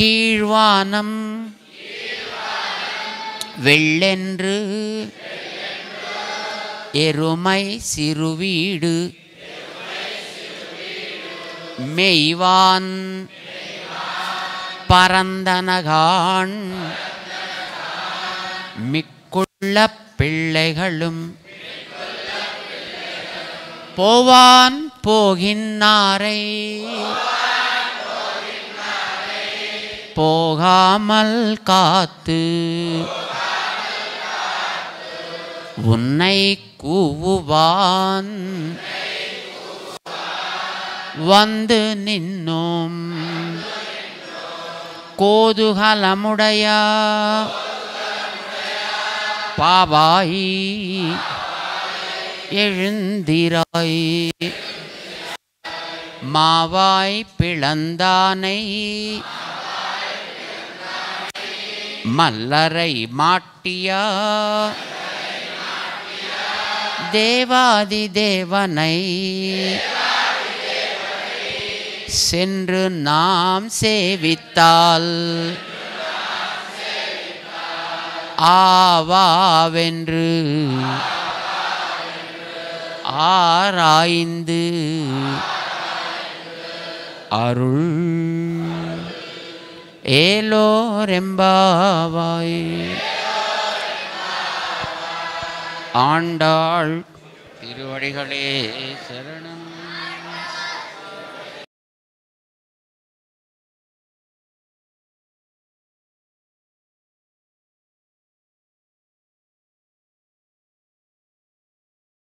கீழ்வானம் வெள்ளென்று எருமை சிறுவீடு மெய்வான் பரந்தனகான் மிக்குள்ள பிள்ளைகளும் போவான் போகின்னாரை போகாமல் காத்து உன்னை கூவுவான் வந்து நின்னோம் கோதுகலமுடைய பாவாய் எழுந்திராய் மாவாய் பிளந்தானை மல்லரை மாட்டியா தேவாதி தேவனை சென்று நாம் சேவித்தால் ஆவாவென்று ஆராய்ந்து அருள் ஏலோரெம்பாவாய். ஆண்டாள் திருவடிகளே சரணம்.